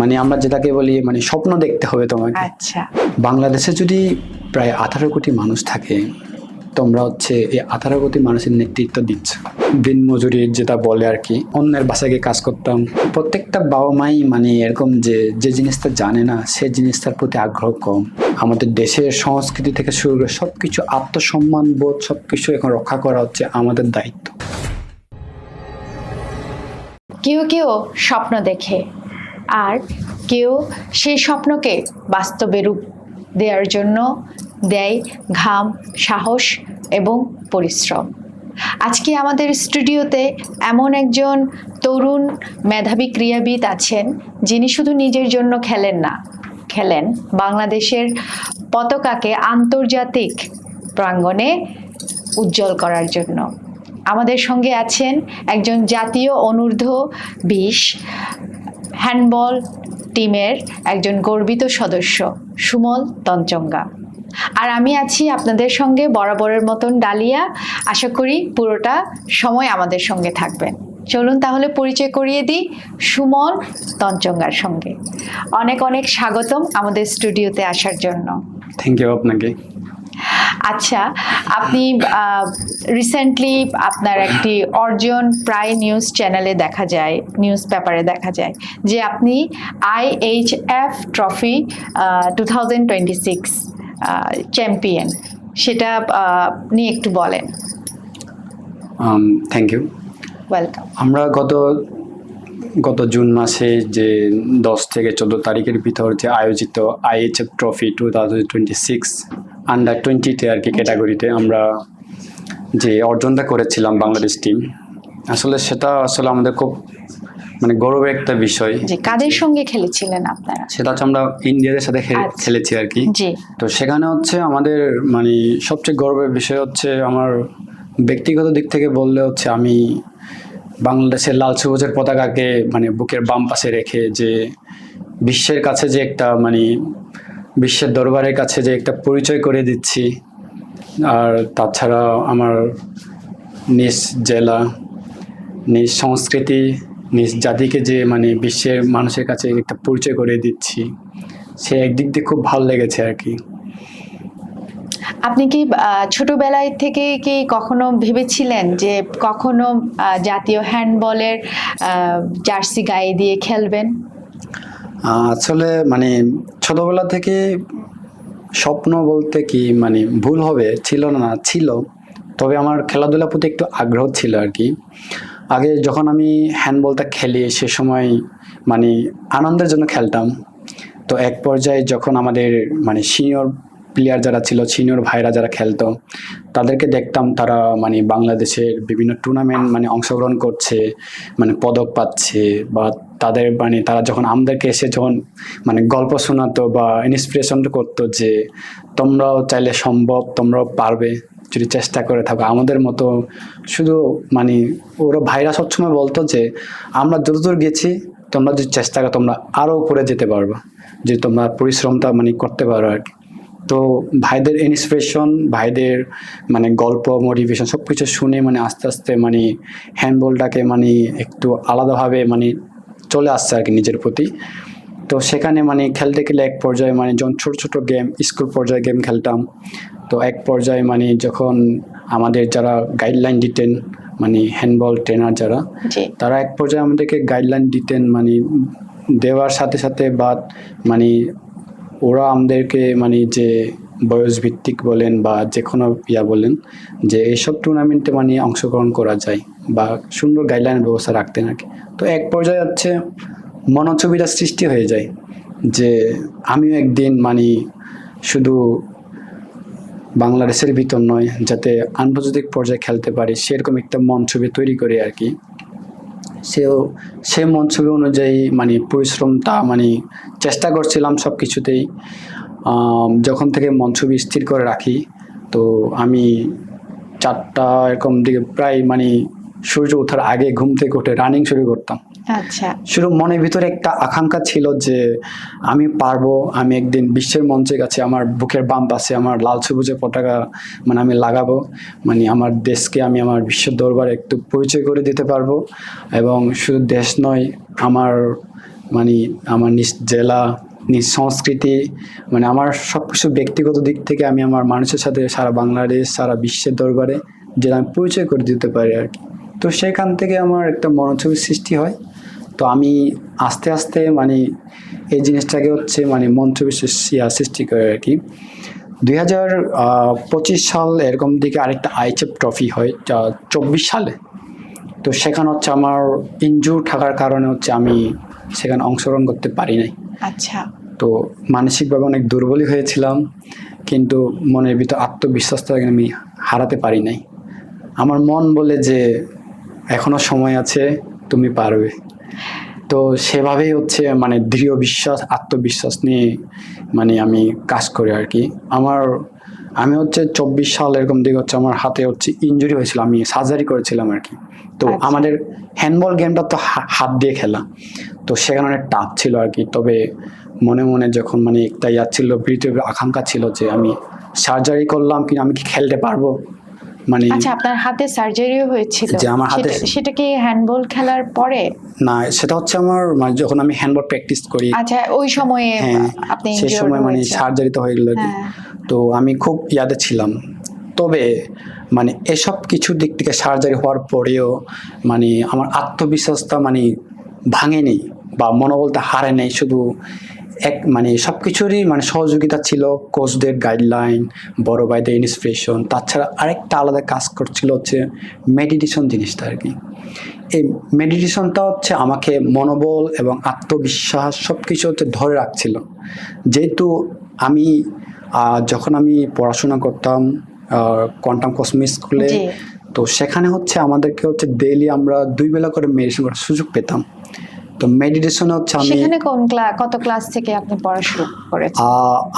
মানে আমরা যেটাকে বলি মানে স্বপ্ন দেখতে হবে তোমাকে। আচ্ছা, বাংলাদেশে যদি প্রায় 18 কোটি মানুষ থাকে, তোমরা হচ্ছে এই 18 কোটি মানুষের নেতৃত্ব দিচ্ছ। দিনমজুরি যেটা বলে আর কি, অন্যের বাসায় গিয়ে কাজ করতাম। প্রত্যেকটা বাবা মাই মানে এরকম যে জিনিসটা জানে না সে জিনিসটার প্রতি আগ্রহ কম। আমাদের দেশের সংস্কৃতি থেকে শুরু করে সবকিছু, আত্মসম্মান বোধ সবকিছু এখন রক্ষা করা হচ্ছে আমাদের দায়িত্ব। কেউ কেউ স্বপ্ন দেখে, আর কেউ সেই স্বপ্নকে বাস্তবে রূপ দেওয়ার জন্য দেয় ঘাম, সাহস এবং পরিশ্রম। আজকে আমাদের স্টুডিওতে এমন একজন তরুণ মেধাবী ক্রীড়াবিদ আছেন, যিনি শুধু নিজের জন্য খেলেন না, খেলেন বাংলাদেশের পতাকাকে আন্তর্জাতিক প্রাঙ্গণে উজ্জ্বল করার জন্য। আমাদের সঙ্গে আছেন একজন জাতীয় অনূর্ধ্ব 20 হ্যান্ডবল টিমের একজন গর্বিত সদস্য সুমল তঞ্চঙ্গা। আর আমি আছি আপনাদের সঙ্গে বরাবরের মতন ডালিয়া। আশা করি পুরোটা সময় আমাদের সঙ্গে থাকবেন। চলুন তাহলে পরিচয় করিয়ে দিই সুমল তঞ্চঙ্গার সঙ্গে। অনেক অনেক স্বাগতম আমাদের স্টুডিওতে আসার জন্য। থ্যাংক ইউ আপনাকে। আচ্ছা, আপনি রিসেন্টলি আপনার একটি অর্জন প্রায় নিউজ চ্যানেলে দেখা যায়, নিউজ পেপারে দেখা যায় যে আপনি IHF ট্রফি 2026 চ্যাম্পিয়ন, সেটা নিয়ে একটু বলেন। Thank you. ওয়েলকাম। আমরা গত জুন মাসে যে 10 থেকে 14 তারিখের ভিতর যে আয়োজিত IHF ট্রফি 2026 আন্ডার 20-তে আর কি ক্যাটাগরিতে আমরা যে অর্জনটা করেছিলাম বাংলাদেশ টিম, আসলে সেটা আসলে আমাদের খুব মানে গৌরবের একটা বিষয়। যে কাদের সঙ্গে খেলেছিলেন আপনারা? সেটা হচ্ছে আমরা ইন্ডিয়াদের সাথে খেলেছি আর কি। জি। তো সেখানে হচ্ছে আমাদের মানে সবচেয়ে গৌরবের বিষয় হচ্ছে, আমার ব্যক্তিগত দিক থেকে বললে হচ্ছে আমি বাংলাদেশের লাল সবুজের পতাকাকে মানে বুকের বাম পাশে রেখে যে বিশ্বের কাছে যে একটা মানে বিশ্বের দরবারের কাছে যে একটা পরিচয় করে দিচ্ছি। আর তাছাড়া আমার নিজ জেলা, নিজ সংস্কৃতি, নিজ জাতিকে যে মানে বিশ্বের মানুষের কাছে একটা পরিচয় করে দিচ্ছি, সে একদিক দিয়ে খুব ভালো লেগেছে আর কি। আপনি কি ছোটবেলায় থেকে কি কখনো ভেবেছিলেন যে কখনো জাতীয় হ্যান্ডবলের জার্সি গায়ে দিয়ে খেলবেন? আসলে মানে ছোটবেলা থেকে স্বপ্ন বলতে কি মানে ভুল হবে, ছিল না, ছিল। তবে আমার খেলাধুলার প্রতি একটু আগ্রহ ছিল আর কি। আগে যখন আমি হ্যান্ডবলটা খেলি সে সময় মানে আনন্দের জন্য খেলতাম। তো এক পর্যায়ে যখন আমাদের মানে সিনিয়র প্লেয়ার যারা ছিল, সিনিয়র ভাইরা যারা খেলতো, তাদেরকে দেখতাম তারা মানে বাংলাদেশের বিভিন্ন টুর্নামেন্ট মানে অংশগ্রহণ করছে, মানে পদক পাচ্ছে, বা তাদের মানে তারা যখন আমাদেরকে এসে যখন মানে গল্প শোনাতো বা ইন্সপিরেশন করতো যে তোমরাও চাইলে সম্ভব, তোমরাও পারবে যদি চেষ্টা করে থাকো আমাদের মতো। শুধু মানে ওরা ভাইরা সবসময় বলতো যে আমরা যতদূর গেছি, তোমরা যদি চেষ্টা করো তোমরা আরও উপরে যেতে পারবে, যে তোমরা পরিশ্রমটা মানে করতে পারো আর কি। তো ভাইদের ইন্সপিরেশন, ভাইদের মানে গল্প, মোটিভেশন সব কিছু শুনে মানে আস্তে আস্তে মানে হ্যান্ডবলটাকে মানে একটু আলাদাভাবে মানে চলে আসছে আর কি নিজের প্রতি। তো সেখানে মানে খেলতে গেলে এক পর্যায়ে মানে যখন ছোটো ছোটো গেম, স্কুল পর্যায়ে গেম খেলতাম। তো এক পর্যায়ে মানে যখন আমাদের যারা গাইডলাইন দিতেন মানে হ্যান্ডবল ট্রেনার যারা, তারা এক পর্যায়ে আমাদেরকে গাইডলাইন দিতেন, মানে দেওয়ার সাথে সাথে বা মানে ওরা আমাদেরকে মানে যে বয়স ভিত্তিক বলেন বা যে কোনো বলেন যে এইসব টুর্নামেন্টে মানে অংশগ্রহণ করা যায় বা সুন্দর গাইডলাইনের ব্যবস্থা রাখতে নাকি। তো এক পর্যায়ে হচ্ছে মনোছবিটা সৃষ্টি হয়ে যায় যে আমিও একদিন মানে শুধু বাংলাদেশের ভিতর নয়, যাতে আন্তর্জাতিক পর্যায়ে খেলতে পারি সেরকম একটা মন ছবি তৈরি করি আর কি। সে মন ছবি অনুযায়ী মানে পরিশ্রমটা মানে চেষ্টা করছিলাম সব কিছুতেই। যখন থেকে মন ছবি স্থির করে রাখি, তো আমি 4টা এরকম দিকে প্রায় মানে সূর্য ওঠার আগে ঘুম থেকে উঠে রানিং শুরু করতাম। আচ্ছা। শুধু মনের ভিতরে একটা আকাঙ্ক্ষা ছিল যে আমি পারবো, আমি একদিন বিশ্বের মঞ্চের কাছে আমার বুকের বাম পাশে আমার লাল সবুজের পতাকা মানে আমি লাগাবো, মানে আমার দেশকে আমি আমার বিশ্ব দরবারে একটু পরিচয় করে দিতে পারবো। এবং শুধু দেশ নয়, আমার মানে আমার নিজ জেলা, নিজ সংস্কৃতি, মানে আমার সব কিছু ব্যক্তিগত দিক থেকে আমি আমার মানুষের সাথে সারা বাংলাদেশ, সারা বিশ্বের দরবারে যেটা আমি পরিচয় করে দিতে পারি আর কি। তো সেখান থেকে আমার একটা মনোছবির সৃষ্টি হয়। তো আমি আস্তে আস্তে মানে এই জিনিসটাকে হচ্ছে মানে মনোছবির সৃষ্টি করে আর কি। 2025 সাল এরকম দিকে আরেকটা আইএচএফ ট্রফি হয় 24 সালে। তো সেখানে হচ্ছে আমার ইনজুর থাকার কারণে হচ্ছে আমি সেখানে অংশগ্রহণ করতে পারি নাই। আচ্ছা, তো মানসিকভাবে অনেক দুর্বলই হয়েছিলাম, কিন্তু মনের ভিতর আত্মবিশ্বাসটা আমি হারাতে পারি নাই। আমার মন বলে যে এখনো সময় আছে, তুমি পারবে। তো সেভাবেই হচ্ছে মানে দৃঢ় বিশ্বাস, আত্মবিশ্বাস নিয়ে মানে আমি কাজ করি আর কি। আমি হচ্ছে 24 সাল এরকম দিকে হচ্ছে আমার হাতে হচ্ছে ইনজুরি হয়েছিল, আমি সার্জারি করেছিলাম আর কি। তো আচ্ছা। আমাদের হ্যান্ডবল গেমটা তো হাত দিয়ে খেলা, তো সেখানে অনেক টাফ ছিল আর কি। তবে মনে মনে যখন মানে একটা ছিল, পৃথিবীর আকাঙ্ক্ষা ছিল যে আমি সার্জারি করলাম কিন্তু আমি কি খেলতে পারবো, মানে আচ্ছা, আপনার হাতে সার্জারিও হয়েছিল? যে আমার হাতে সেটা কি হ্যান্ডবল খেলার পরে? না, সেটা হচ্ছে আমার মানে যখন আমি হ্যান্ডবল প্র্যাকটিস করি, আচ্ছা, ওই সময়ে হ্যাঁ আপনি সেই injured সময় মানে হয়েছে। সার্জারি তো হয়ে গেল আর কি। হ্যাঁ। তো আমি খুব ইয়াদে ছিলাম। তবে মানে এসব কিছু দিক থেকে সার্জারি হওয়ার পরেও মানে আমার আত্মবিশ্বাসটা মানে ভাঙেনি বা মনোবলটা হারে নেই। শুধু মানে সব কিছুরই মানে সহযোগিতা ছিল, কোচদের গাইডলাইন, বড় ভাইদের ইন্সপিরেশন। তাছাড়া আরেকটা আলাদা কাজ করছিল হচ্ছে মেডিটেশন জিনিসটা আর কি। এই মেডিটেশনটা হচ্ছে আমাকে মনোবল এবং আত্মবিশ্বাস সব কিছু হচ্ছে ধরে রাখছিল। যেহেতু আমি যখন আমি পড়াশোনা করতাম কোয়ান্টাম কসমিক স্কুলে, জি। তো সেখানে হচ্ছে আমাদেরকে হচ্ছে ডেইলি আমরা 2 বেলা করে মেডিটেশন করার সুযোগ পেতাম। তো মেডিটেশনে হচ্ছে আমি সেখানে কত ক্লাস থেকে আপনি পড়া শুরু করেছেন?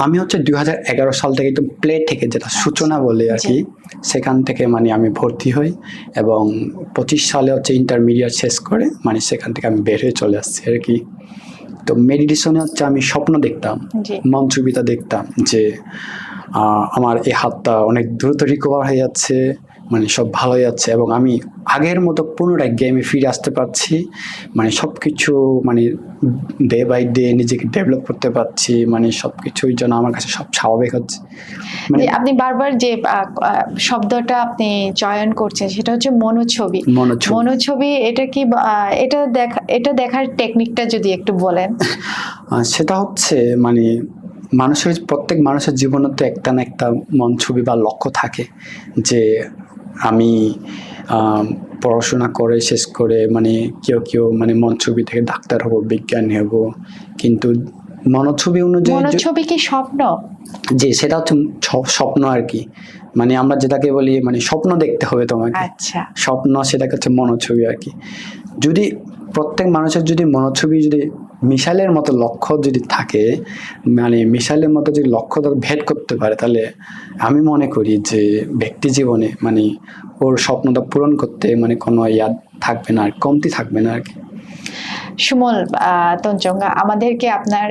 আমি হচ্ছে 2011 সাল থেকে একদম প্লে থেকে, যেটা সূচনা বলে আর কি, সেখান থেকে মানে আমি ভর্তি হই এবং 25 সালে হচ্ছে ইন্টারমিডিয়েট শেষ করে মানে সেখান থেকে আমি বের হয়ে চলে আসছি আর কি। তো মেডিটেশনে হচ্ছে আমি স্বপ্ন দেখতাম, জি। মন ছবিটা দেখতাম যে আমার এই হাতটা অনেক দ্রুত রিকভার হয়ে যাচ্ছে, মানে সব ভালো হয়ে যাচ্ছে এবং আমি আগের মতো পুনরায় গেমে ফিরে আসতে পারছি। মানে সব কিছু মানে ডে বাই ডে নিজেকে ডেভেলপ করতে পারছি, মানে সব কিছুর জন্য আমার কাছে সব স্বাভাবিক হচ্ছে। মানে যে আপনি বারবার যে শব্দটা আপনি চয়ন করছেন সেটা হচ্ছে মনোছবি। মনোছবি। মনোছবি এটা কি এটা দেখার টেকনিকটা যদি একটু বলেন। সেটা হচ্ছে মানে প্রত্যেক মানুষের জীবনে তো একটা না একটা মন ছবি বা লক্ষ্য থাকে, যে আমি পড়াশোনা করে শেষ করে মানে কেউ মানে মন ছবি থেকে ডাক্তার হব, বিজ্ঞানী হব, কিন্তু মনোছবি অনুযায়ী মনোছবি কি স্বপ্ন? যে সেটা হচ্ছে স্বপ্ন আর কি। মানে আমরা যেটাকে বলি মানে স্বপ্ন দেখতে হবে তোমাকে, আচ্ছা। স্বপ্ন, সেটাকে হচ্ছে মনোছবি আর কি। যদি প্রত্যেক মানুষের যদি মনোছবি যদি মিসাইলের মতো লক্ষ্য যদি থাকে, মানে মিসাইলের মতো যদি লক্ষ্য ভেদ করতে পারে, তাহলে আমি মনে করি যে ব্যক্তি জীবনে মানে ওর স্বপ্নটা পূরণ করতে মানে কোনো ইয়াদ থাকবে না, আর কমতি থাকবে না আর কি। সুমল তঞ্চঙ্গা, আমাদেরকে আপনার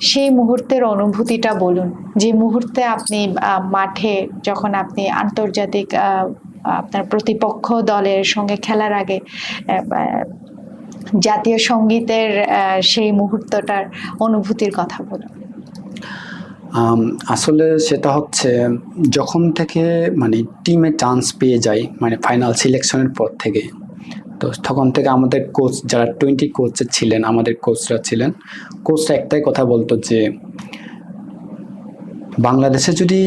সেই মুহূর্তের অনুভূতিটা বলুন, যে মুহূর্তে আপনি মাঠে যখন আপনি আন্তর্জাতিক আপনার প্রতিপক্ষ দলের সঙ্গে খেলার আগে জাতীয় সঙ্গীতের সেই মুহূর্তটার অনুভূতির কথা বলুন। আসলে সেটা হচ্ছে যখন থেকে মানে টিমে চান্স পেয়ে যাই, মানে ফাইনাল সিলেকশনের পর থেকে, তো তখন থেকে আমাদের কোচ যারা 20 কোচ ছিলেন, আমাদের কোচরা একটাই কথা বলতো যে বাংলাদেশে যদি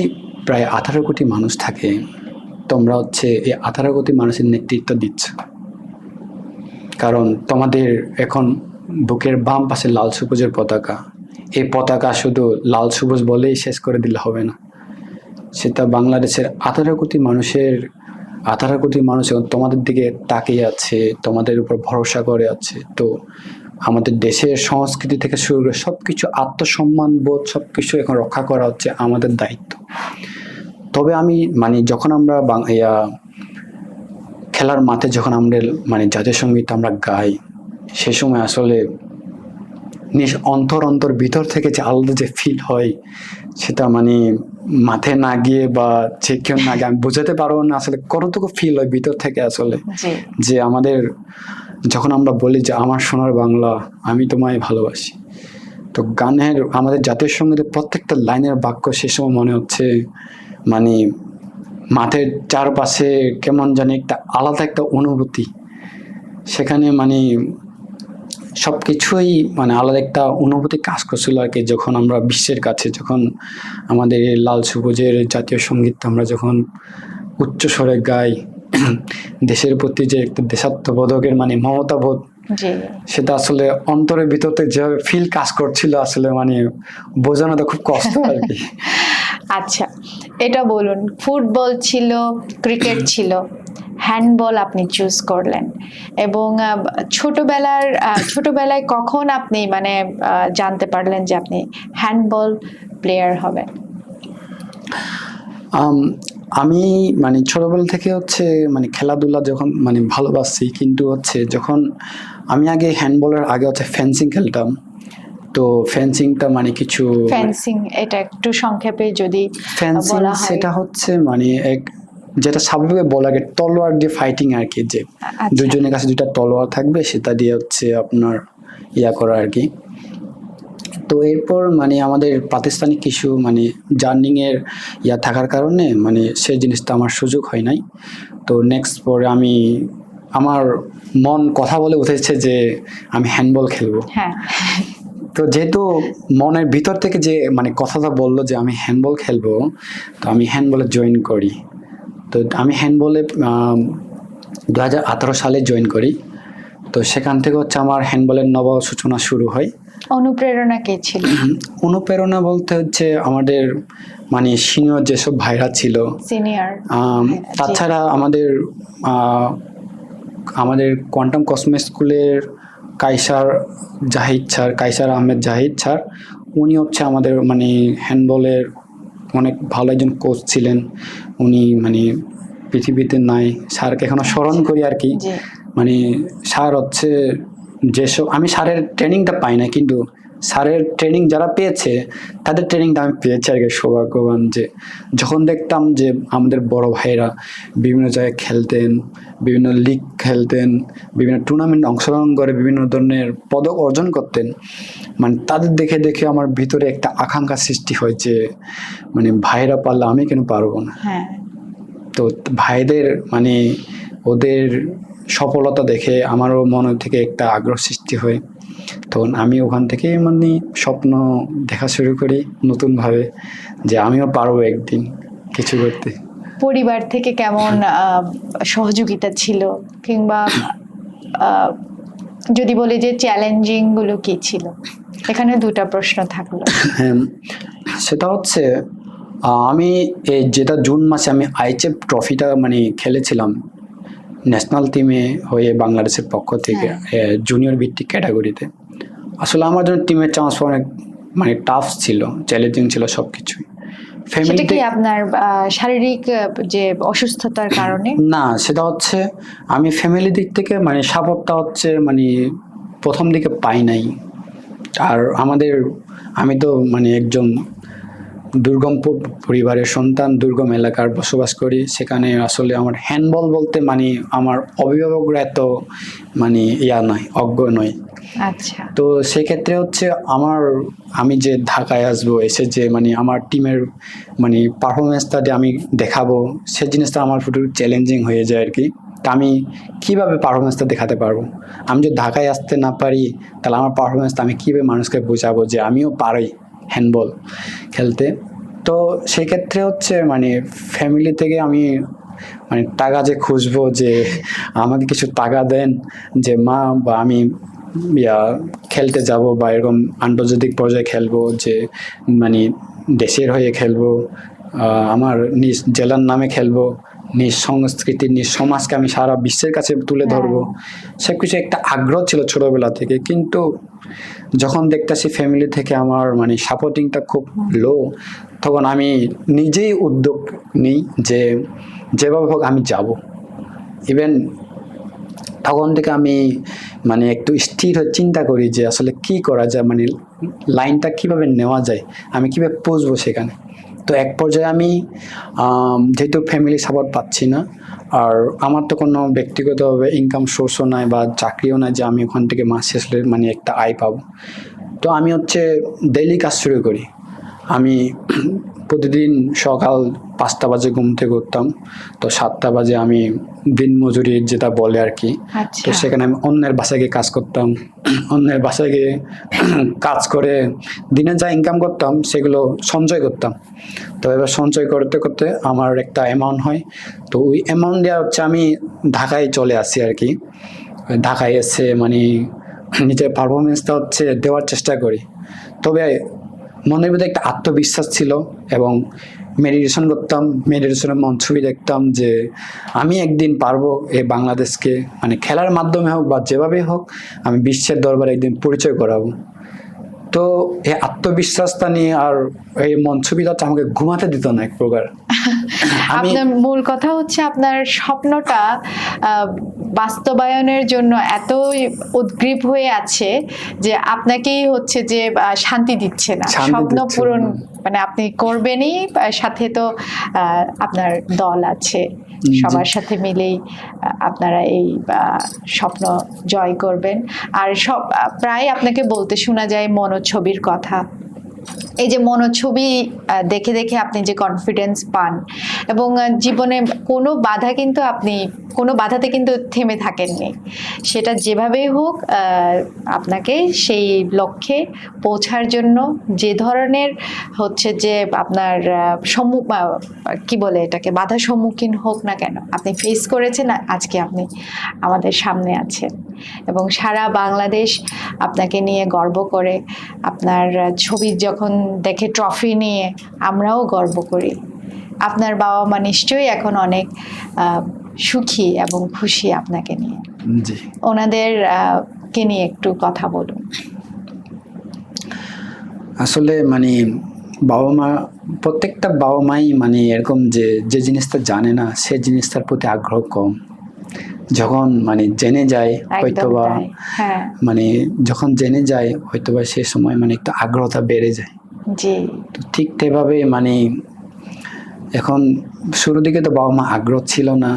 প্রায় 18 কোটি মানুষ থাকে, তোমরা হচ্ছে এই 18 কোটি মানুষের নেতৃত্ব দিচ্ছ, কারণ তোমাদের এখন বুকের বাম পাশে লাল সবুজের পতাকা। এই পতাকা শুধু লাল সবুজ বলেই শেষ করে দিলে হবে না, সেটা বাংলাদেশের 18 কোটি মানুষ এখন তোমাদের দিকে তাকিয়ে আছে, তোমাদের উপর ভরসা করে আছে। তো আমাদের দেশের সংস্কৃতি থেকে শুরু করে সবকিছু, আত্মসম্মান বোধ সবকিছু এখন রক্ষা করা হচ্ছে আমাদের দায়িত্ব। তবে আমি মানে যখন আমরা খেলার মাঠে যখন আমরা মানে জাতীয় সঙ্গীত আমরা গাই, সে সময় আসলে অন্তর ভিতর থেকে যে আলাদা যে ফিল হয়, সেটা মানে মাঠে না গিয়ে বা যে কেউ না গিয়ে আমি বোঝাতে পারবো না আসলে কতটুকু ফিল হয় ভিতর থেকে আসলে। যে আমাদের যখন আমরা বলি যে আমার সোনার বাংলা, আমি তোমায় ভালোবাসি, তো গানের আমাদের জাতীয় সঙ্গীতের প্রত্যেকটা লাইনের বাক্য সে সময় মনে হচ্ছে মানে মাঠের চারপাশে কেমন জানি একটা আলাদা একটা অনুভূতি, সেখানে মানে সব কিছুই মানে আলাদা একটা অনুভূতি কাজ করছিল আর কি। যখন আমরা বিশ্বের কাছে, যখন আমাদের এই লাল সবুজের জাতীয় সঙ্গীত আমরা যখন উচ্চ স্বরে গাই, দেশের প্রতি যে একটা দেশাত্মবোধকের মানে মমতাবোধ, জি। সেটা আসলে অন্তরের ভিতরতে যেভাবে ফিল কাজ করছিল আসলে মানে বোঝানোটা খুব কষ্ট আর কি। আচ্ছা, এটা বলুন, ফুটবল ছিল, ক্রিকেট ছিল, হ্যান্ডবল আপনি চুজ করলেন, এবং ছোটবেলায় কখন আপনি মানে জানতে পারলেন যে আপনি হ্যান্ডবল প্লেয়ার হবেন? আমি মানে ছোটবেলা থেকে হচ্ছে মানে খেলাধুলা যখন মানে ভালোবাসি, কিন্তু হচ্ছে যখন আমি আগে হ্যান্ডবলের আগে হচ্ছে ফেন্সিং খেলতাম। তো ফেন্সিংটা মানে কিছু ফেন্সিং এটা একটু সংক্ষেপে যদি ফেন্সিং বলা হয়। সেটা হচ্ছে মানে এক যেটা স্বাভাবিক বলা লাগে তলোয়ার দিয়ে ফাইটিং আর কি, যে আচ্ছা। দুজনের কাছে দুটা তলোয়ার থাকবে, সেটা দিয়ে হচ্ছে আপনার ইয়া করা আর কি। তো এরপর মানে আমাদের প্রাতিষ্ঠানিক কিছু মানে জার্নিং এর ইয়া থাকার কারণে মানে সেই জিনিসটা আমার সুযোগ হয় নাই। তো নেক্সট পরে আমি আমার মন কথা বলে উঠেছে যে আমি হ্যান্ডবল খেলবো। হ্যাঁ। তো যেহেতু মনের ভিতর থেকে যে মানে কথাটা বললো যে আমি হ্যান্ডবল খেলবো, তো আমি হ্যান্ডবলে জয়েন করি। তো আমি হ্যান্ডবলে 2018 সালে জয়েন করি। তো সেখান থেকে হচ্ছে আমার হ্যান্ডবলের নব সূচনা শুরু হয়। অনুপ্রেরণা কে ছিল? অনুপ্রেরণা বলতে হচ্ছে আমাদের মানে সিনিয়র যেসব ভাইরা ছিল, সিনিয়র। তাছাড়া আমাদের কোয়ান্টাম কসমে স্কুলের কাইসার আহমেদ জাহিদ স্যার, উনি হচ্ছে আমাদের মানে হ্যান্ডবলের অনেক ভালো একজন কোচ ছিলেন। উনি মানে পৃথিবীতে নাই, স্যারকে এখনো স্মরণ করি আর কি। জি। মানে স্যার হচ্ছে যেসব, আমি স্যারের ট্রেনিংটা পাই না, কিন্তু স্যারের ট্রেনিং যারা পেয়েছে তাদের ট্রেনিংটা আমি পেয়েছি আর কি। সৌভাগ্যবান যে যখন দেখতাম যে আমাদের বড় ভাইরা বিভিন্ন জায়গায় খেলতেন, বিভিন্ন লিগ খেলতেন, বিভিন্ন টুর্নামেন্টে অংশগ্রহণ করে বিভিন্ন ধরনের পদক অর্জন করতেন, মানে তাদের দেখে দেখে আমার ভিতরে একটা আকাঙ্ক্ষা সৃষ্টি হয় যে মানে ভাইরা পারলে আমি কেন পারবো না। হ্যাঁ। তো ভাইদের মানে ওদের সফলতা দেখে আমারও মনে থেকে একটা আগ্রহ সৃষ্টি হয়। তখন আমি ওখান থেকে মানে স্বপ্ন দেখা শুরু করি নতুনভাবে, যে আমিও পারবো একদিন কিছু করতে। পরিবার থেকে কেমন সহযোগিতা ছিল, কিংবা যদি বলি যে চ্যালেঞ্জিং গুলো কি ছিল? এখানে দুটো প্রশ্ন থাকলো। হ্যাঁ, সেটা হচ্ছে আমি এই যেটা জুন মাসে আমি IHF ট্রফিটা মানে খেলেছিলাম ন্যাশনাল টিমে হয়ে বাংলাদেশের পক্ষ থেকে জুনিয়র ভিত্তিক ক্যাটাগরিতে। আসলে আমার জন্য টিমের চান্স অনেক মানে টাফ ছিল, চ্যালেঞ্জিং ছিল সব কিছুই। সেটা কি আপনার শারীরিক যে অসুস্থতার কারণে? না, সেটা হচ্ছে আমি ফ্যামিলি দিক থেকে মানে সাপোর্টটা হচ্ছে মানে প্রথম দিকে পাই নাই। আর আমি তো মানে একজন দুর্গম পরিবারের সন্তান, দুর্গম এলাকার বসবাস করি। সেখানে আসলে আমার হ্যান্ডবল বলতে মানে আমার অভিভাবকরা এত মানে অজ্ঞ নয়। আচ্ছা। তো সেক্ষেত্রে হচ্ছে আমি যে ঢাকায় আসবো, এসে যে মানে আমার টিমের মানে পারফরমেন্সটা যে আমি দেখাবো, সে জিনিসটা আমার একটু চ্যালেঞ্জিং হয়ে যায় আর কি। তা আমি কীভাবে পারফরমেন্সটা দেখাতে পারবো? আমি যদি ঢাকায় আসতে না পারি, তাহলে আমার পারফরমেন্সটা আমি কীভাবে মানুষকে বোঝাবো যে আমিও পারি হ্যান্ডবল খেলতে? তো সেক্ষেত্রে হচ্ছে মানে ফ্যামিলি থেকে আমি মানে টাকা যে খুঁজবো, যে আমাকে কিছু টাকা দেন, যে মা বা আমি খেলতে যাব বা এরকম আন্তর্জাতিক পর্যায়ে খেলবো, যে মানে দেশের হয়ে খেলবো, আমার নিজ জেলার নামে খেলবো, নিজ সংস্কৃতি নিজ সমাজকে আমি সারা বিশ্বের কাছে তুলে ধরবো, সব কিছু একটা আগ্রহ ছিল ছোটবেলা থেকে। কিন্তু যখন দেখতেছি ফ্যামিলি থেকে আমার মানে সাপোর্টিংটা খুব লো, তখন আমি নিজেই উদ্যোগ নিই যে যেভাবে হোক আমি যাব। ইভেন তখন থেকে আমি মানে একটু স্থির হয়ে চিন্তা করি যে আসলে কি করা যায়, মানে লাইনটা কিভাবে নেওয়া যায়, আমি কিভাবে পৌঁছবো সেখানে। তো এক পর্যায়ে আমি যেহেতু ফ্যামিলি সাপোর্ট পাচ্ছি না, আর আমার তো কোনো ব্যক্তিগতভাবে ইনকাম সোর্সও নাই বা চাকরিও নাই যে আমি ওখান থেকে মাস শেষে মানে একটা আয় পাবো। তো আমি হচ্ছে ডেইলি কাজ শুরু করি। আমি প্রতিদিন সকাল 5টা বাজে ঘুম থেকে উঠতাম, তো 7টা বাজে আমি দিন মজুরি যেটা বলে আর কি, আচ্ছা। তো সেখানে আমি অন্যের বাসায় গিয়ে কাজ করতাম। অন্যের বাসায় গিয়ে কাজ করে দিনে যা ইনকাম করতাম সেগুলো সঞ্চয় করতাম। তো এবার সঞ্চয় করতে করতে আমার একটা অ্যামাউন্ট হয়, তো ওই অ্যামাউন্ট দেওয়া হচ্ছে আমি ঢাকায় চলে আসি আর কি। ঢাকায় এসে মানে নিজের পারফরমেন্সটা হচ্ছে দেওয়ার চেষ্টা করি। তবে মনের ভিতরে একটা আত্মবিশ্বাস ছিল এবং মেডিটেশন করতাম, মেডিটেশনের মন ছবি দেখতাম যে আমি একদিন পারবো এই বাংলাদেশকে মানে খেলার মাধ্যমে হোক বা যেভাবেই হোক আমি বিশ্বের দরবারে একদিন পরিচয় করাবো। তো এই আত্মবিশ্বাসটা নিয়ে আর এই মন ছবিটা হচ্ছে আমাকে ঘুমাতে দিত না এক প্রকার। আপনার মূল কথা হচ্ছে আপনার স্বপ্নটা বাস্তবায়নের জন্য এতই উদ্গ্রীব হয়ে আছে যে আপনাকেই হচ্ছে যে শান্তি দিচ্ছে না। স্বপ্ন পূরণ মানে আপনি করবেনই, সাথে তো আপনার দল আছে, সবার সাথে মিলেই আপনারা এই স্বপ্ন জয় করবেন। আর সব প্রায় আপনাকে বলতে শোনা যায় মনোছবির কথা। এই যে মনোছবি দেখে দেখে আপনি যে কনফিডেন্স পান এবং জীবনে কোনো বাধা কিন্তু আপনি কোনো বাধাতে কিন্তু থেমে থাকেননি, সেটা যেভাবেই হোক আপনাকে সেই লক্ষ্যে পৌঁছার জন্য যে ধরনের হচ্ছে যে আপনার কি বলে এটাকে বাধার সম্মুখীন হোক না কেন আপনি ফেস করেছেন, আজকে আপনি আমাদের সামনে আছেন এবং সারা বাংলাদেশ আপনাকে নিয়ে গর্ব করে। আপনার ছবি যখন দেখে ট্রফি নিয়ে আমরাও গর্ব করি। আপনার বাবা মা নিশ্চয়ই এখন অনেক সুখী এবং খুশি আপনাকে নিয়ে। জি, ওনাদের কে নিয়ে একটু কথা বলুন। আসলে মানে বাবা মা, প্রত্যেকটা বাবা মাই মানে এরকম যে যে জিনিসটা জানে না সে জিনিসটার প্রতি আগ্রহ কম। যখন মানে জেনে যায় হয়তোবা, হ্যাঁ, মানে যখন জেনে যায় হয়তোবা সে সময় মানে একটু আগ্রহটা বেড়ে যায়। জি, তো ঠিক সেভাবে মানে এখন শুরুর দিকে তো বাবা মা আগ্রহ ছিল না,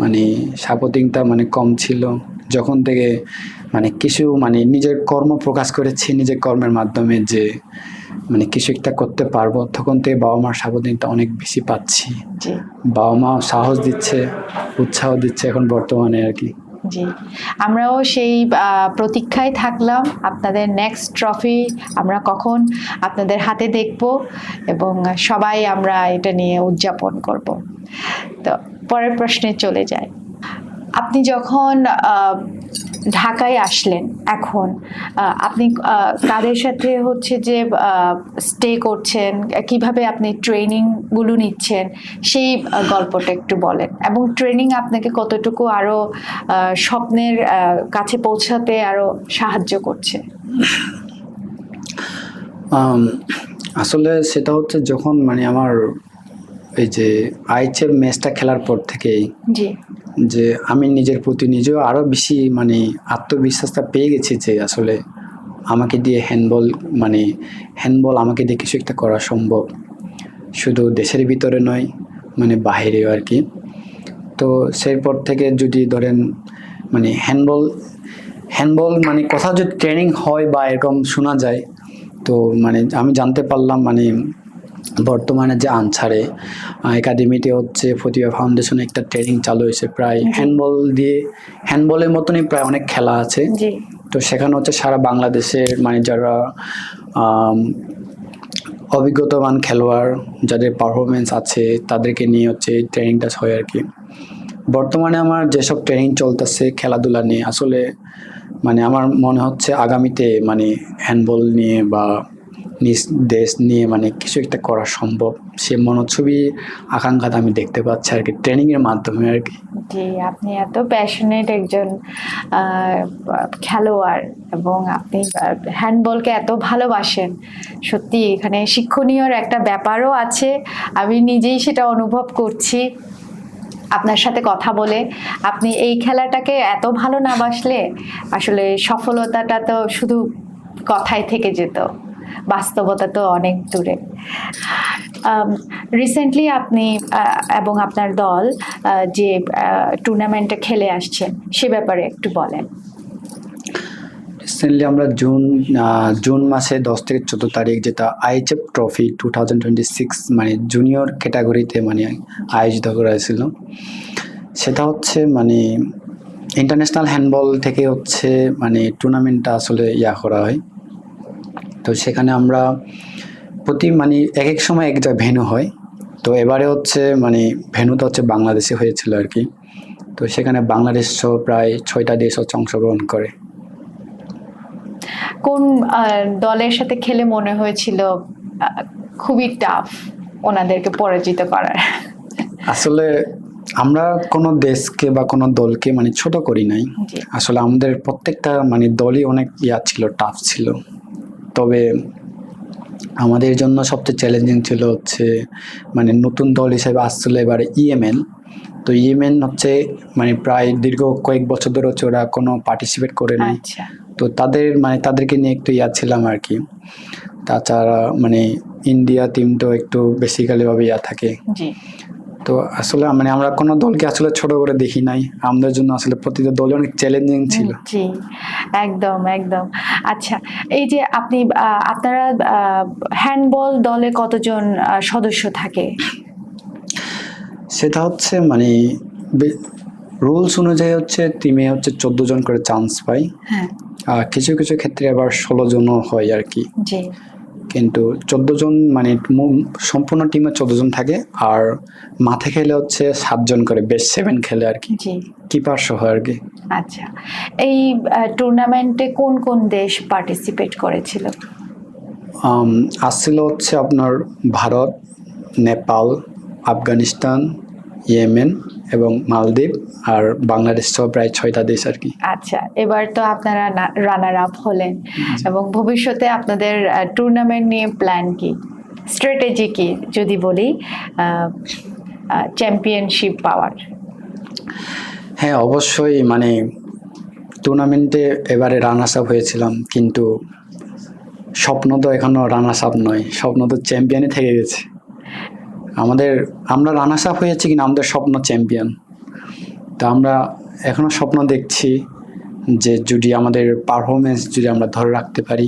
মানে সাপোর্টিংটা মানে কম ছিল। যখন থেকে মানে কিছু মানে নিজের কর্ম প্রকাশ করেছি, নিজের কর্মের মাধ্যমে যে মানে কিছু একটা করতে পারবো, তখন থেকে বাবা মার সাপোর্টিংটা অনেক বেশি পাচ্ছি। জি, বাবা মা সাহস দিচ্ছে, উৎসাহ দিচ্ছে এখন বর্তমানে আর কি। জি, আমরাও সেই প্রতীক্ষায় থাকলাম আপনাদের নেক্সট ট্রফি আমরা কখন আপনাদের হাতে দেখব এবং সবাই আমরা এটা নিয়ে উদযাপন করব। তো পরের প্রশ্নে চলে যায়। আপনি যখন ঢাকায় আসলেন, এখন আপনি কাদের সাথে হচ্ছে যে স্টে করছেন, কিভাবে আপনি ট্রেনিংগুলো নিচ্ছেন সেই গল্পটা একটু বলেন এবং ট্রেনিং আপনাকে কতটুকু আরো স্বপ্নের কাছে পৌঁছাতে আরো সাহায্য করছে? আসলে সেটা হচ্ছে যখন মানে আমার এই যে আইএচএল ম্যাচটা খেলার পর থেকেই জি, যে আমি নিজের প্রতি নিজেও আরও বেশি মানে আত্মবিশ্বাসটা পেয়ে গেছি যে আসলে আমাকে দিয়ে হ্যান্ডবল আমাকে দিয়ে কিছু একটা করা সম্ভব, শুধু দেশের ভিতরে নয় মানে বাহিরেও আর কি। তো সেরপর থেকে যদি ধরেন মানে হ্যান্ডবল মানে কোথাও যদি ট্রেনিং হয় বা এরকম শোনা যায়, তো মানে আমি জানতে পারলাম মানে বর্তমানে যে আনসারে একাডেমিতে হচ্ছে প্রতিভা ফাউন্ডেশনে একটা ট্রেনিং চালু হয়েছে, প্রায় হ্যান্ডবলের মতনই প্রায় অনেক খেলা আছে। জি, তো সেখানে হচ্ছে সারা বাংলাদেশের মানে যারা অভিজ্ঞতাবান খেলোয়াড় যাদের পারফরমেন্স আছে তাদেরকে নিয়ে হচ্ছে ট্রেনিংটা হয় আর কি। বর্তমানে আমার যেসব ট্রেনিং চলতেছে খেলাধুলা নিয়ে, আসলে মানে আমার মনে হচ্ছে আগামীতে মানে হ্যান্ডবল নিয়ে বা নিজ দেশ নিয়ে মানে কিছু একটা করা সম্ভব, সে মনোছবি আকাঙ্ক্ষাটা আমি দেখতে পাচ্ছি আর কি ট্রেনিংয়ের মাধ্যমে আর কি। জি, আপনি এত প্যাশনেট একজন খেলোয়াড় এবং আপনি হ্যান্ডবলকে এত ভালোবাসেন, সত্যি এখানে শিক্ষণীয়র একটা ব্যাপারও আছে। আমি নিজেই সেটা অনুভব করছি আপনার সাথে কথা বলে। আপনি এই খেলাটাকে এত ভালো না বাসলে আসলে সফলতাটা তো শুধু কথায় থেকে যেত, বাস্তবতা তো অনেক দূরে। রিসেন্টলি আপনি এবং আপনার দল যে টুর্নামেন্টে খেলে আসছেন সে ব্যাপারে একটু বলেন। রিসেন্টলি আমরা জুন মাসে 10 থেকে 14 তারিখ যেটা আইএচএফ ট্রফি 2026 মানে জুনিয়র ক্যাটাগরিতে মানে আয়োজিত করা হয়েছিল। সেটা হচ্ছে মানে ইন্টারন্যাশনাল হ্যান্ডবল থেকে হচ্ছে মানে টুর্নামেন্টটা আসলে করা হয়। তো সেখানে আমরা প্রতি মানে এক এক সময় এক জায়গায় ভেন্যু হয়। তো এবারে হচ্ছে মানে ভেন্যুটা হচ্ছে বাংলাদেশে হয়েছিল আর কি। তো সেখানে বাংলাদেশ সহ প্রায় 6টা দেশ হচ্ছে অংশগ্রহণ করে। কোন দলের সাথে খেলে মনে হয়েছিল খুবই টাফ ওনাদেরকে পরাজিত করার? আসলে আমরা কোনো দেশকে বা কোনো দলকে মানে ছোট করি নাই। জি। আসলে আমাদের প্রত্যেকটা মানে দলই অনেক ছিল, টাফ ছিল। তবে আমাদের জন্য সবচেয়ে চ্যালেঞ্জিং ছিল হচ্ছে মানে নতুন দল হিসেবে আসছিল এবারে ইয়েমেন। তো ইয়েমেন হচ্ছে মানে প্রায় দীর্ঘ কয়েক বছর ধরে হচ্ছে ওরা কোনো পার্টিসিপেট করে নাই। আচ্ছা। তো তাদেরকে নিয়ে একটু ছিলাম আর কি। তাছাড়া মানে ইন্ডিয়া টিম তো একটু বেসিক্যালি ভাবে থাকে। জি। তো আসলে মানে আমরা কোনো দলকে আসলে ছোট করে দেখি নাই। আমাদের জন্য আসলে প্রতিটা দল অনেক চ্যালেঞ্জিং ছিল। জি, একদম একদম। আচ্ছা, এই যে আপনি আপনারা হ্যান্ডবল দলে কতজন সদস্য থাকে? সেটা হচ্ছে মানে রুলস অনুযায়ী হচ্ছে টিমে হচ্ছে 14 জন করে চান্স পায়। হ্যাঁ। কিছু কিছু ক্ষেত্রে আবার 16 জনও হয় আর কি। জি। কিন্তু 14 জন মানে সম্পূর্ণ টিমে 14 জন থাকে, আর মাঠে খেলে হচ্ছে 7 জন করে, বেস্ট 7 খেলে আর কি, জি। কিপার সহ আর কি। আচ্ছা, এই টুর্নামেন্টে কোন কোন দেশ পার্টিসিপেট করেছিল? আসছিল হচ্ছে আপনার ভারত, নেপাল, আফগানিস্তান, ইয়েমেন এবং মালদ্বীপ, আর বাংলাদেশ সহ প্রায় 6টা দেশ আর কি। আচ্ছা, এবার তো আপনারা রানার আপ হলেন, এবং ভবিষ্যতে আপনাদের টুর্নামেন্ট নিয়ে প্ল্যান কি, স্ট্র্যাটেজি কি যদি বলি চ্যাম্পিয়নশিপ পাওয়ার? হ্যাঁ, অবশ্যই মানে টুর্নামেন্টে এবারে রানার্স আপ হয়েছিলাম, কিন্তু স্বপ্ন তো এখনো রানার্স আপ নয়, স্বপ্ন তো চ্যাম্পিয়নই থেকে গেছে। আমরা রানার্স আপ হয়েছি কিন্তু আমাদের স্বপ্ন চ্যাম্পিয়ন। তা আমরা এখনো স্বপ্ন দেখছি যে যদি আমাদের পারফরমেন্স যদি আমরা ধরে রাখতে পারি,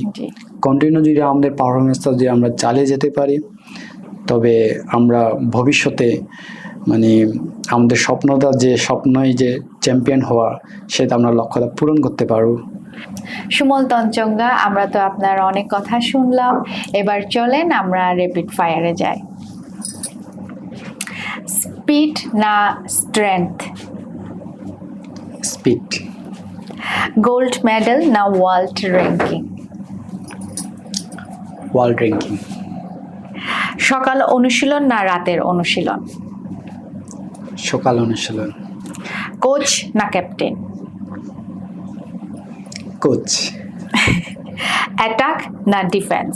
কন্টিনিউ যদি আমাদের পারফরমেন্সটা যদি আমরা চালিয়ে যেতে পারি, তবে আমরা ভবিষ্যতে মানে আমাদের স্বপ্নটা যে স্বপ্নই যে চ্যাম্পিয়ন হওয়া, সেটা আমরা লক্ষ্যটা পূরণ করতে পারবো। সুমল তঞ্চঙ্গা, আমরা তো আপনার অনেক কথা শুনলাম, এবার চলেন আমরা র্যাপিড ফায়ারে যাই। স্পিড না স্ট্রেংথ? স্পিড। গোল্ড মেডেল না ওয়ার্ল্ড র্যাঙ্কিং? World ranking. সকাল অনুশীলন না রাতের অনুশীলন? সকাল অনুশীলন। কোচ না ক্যাপ্টেন? কোচ। অ্যাটাক না ডিফেন্স?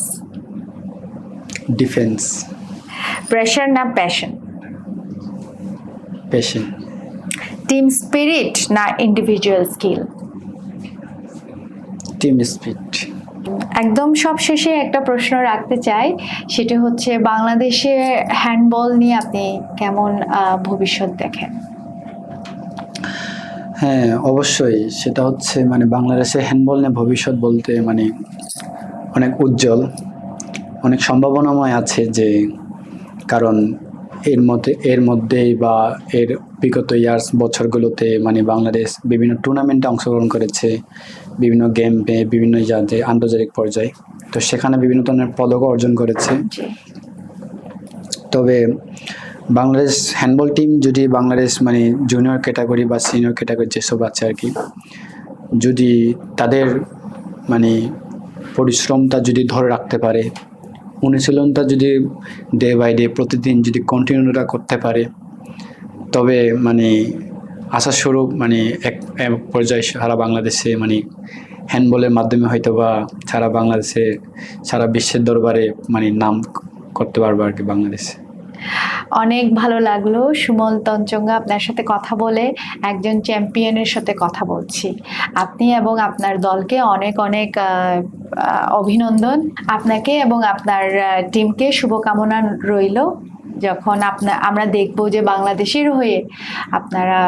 ডিফেন্স। প্রেশার না প্যাশন? প্যাশন। টিম স্পিরিট না ইন্ডিভিজুয়াল স্কিল? Team spirit. একদম সবশেষে একটা প্রশ্ন রাখতে চাই, সেটা হচ্ছে বাংলাদেশে হ্যান্ডবল নিয়ে আপনি কেমন ভবিষ্যৎ দেখেন? হ্যাঁ, অবশ্যই। সেটা হচ্ছে মানে বাংলাদেশে হ্যান্ডবল নিয়ে ভবিষ্যৎ বলতে মানে অনেক উজ্জ্বল, অনেক সম্ভাবনাময় আছে, যে কারণ এর মধ্যেই বা এর বিগত বছরগুলোতে মানে বাংলাদেশ বিভিন্ন টুর্নামেন্টে অংশগ্রহণ করেছে, বিভিন্ন গেমে, বিভিন্ন আন্তর্জাতিক পর্যায়ে। তো সেখানে বিভিন্ন ধরনের পদক অর্জন করেছে। তবে বাংলাদেশ হ্যান্ডবল টিম যদি বাংলাদেশ মানে জুনিয়র ক্যাটাগরি বা সিনিয়র ক্যাটাগরি যেসব আছে আর কি, যদি তাদের মানে পরিশ্রমটা যদি ধরে রাখতে পারে, অনুশীলনটা যদি ডে বাই ডে প্রতিদিন যদি কন্টিনিউটা করতে পারে, তবে মানে আশাস্বরূপ মানে এক পর্যায়ে সারা বাংলাদেশে মানে হ্যান্ডবলের মাধ্যমে হয়তো বা সারা বাংলাদেশে, সারা বিশ্বের দরবারে মানে নাম করতে পারবে আর কি বাংলাদেশে। অনেক ভালো লাগলো সুমল তঞ্চঙ্গা, আপনার সাথে কথা বলে। একজন চ্যাম্পিয়নের সাথে কথা বলছি। আপনি এবং আপনার দলকে অনেক অনেক অভিনন্দন। আপনাকে এবং আপনার টিমকে শুভকামনা রইল। যখন আমরা দেখব যে বাংলাদেশের হয়ে আপনারা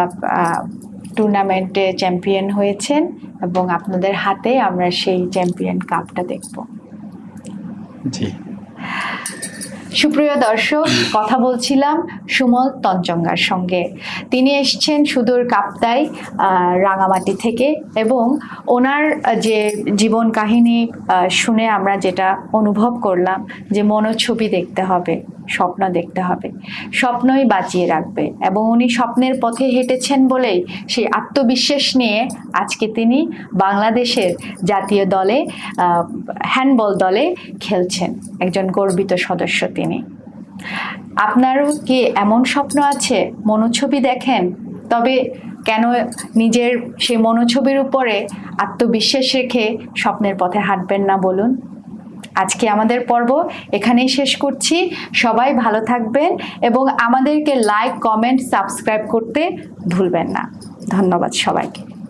টুর্নামেন্টে চ্যাম্পিয়ন হয়েছেন এবং আপনাদের হাতে আমরা সেই চ্যাম্পিয়ন কাপটা দেখব। জি। সুপ্রিয় দর্শক, কথা বলছিলাম সুমল তঞ্চঙ্গার সঙ্গে। তিনি এসছেন সুদূর কাপ্তাই রাঙামাটি থেকে, এবং ওনার যে জীবন কাহিনী শুনে আমরা যেটা অনুভব করলাম যে মনোছবি দেখতে হবে, স্বপ্ন দেখতে হবে, স্বপ্নই বাঁচিয়ে রাখবে। এবং উনি স্বপ্নের পথে হেঁটেছেন বলেই সেই আত্মবিশ্বাস নিয়ে আজকে তিনি বাংলাদেশের জাতীয় দলে হ্যান্ডবল দলে খেলছেন, একজন গর্বিত সদস্য তিনি। আপনারও কি এমন স্বপ্ন আছে, মনোছবি দেখেন? তবে কেন নিজের সেই মনোছবির উপরে আত্মবিশ্বাস রেখে স্বপ্নের পথে হাঁটবেন না বলুন? আজকে আমাদের পর্ব এখানেই শেষ করছি। সবাই ভালো থাকবেন এবং আমাদেরকে লাইক, কমেন্ট, সাবস্ক্রাইব করতে ভুলবেন না। ধন্যবাদ সবাইকে।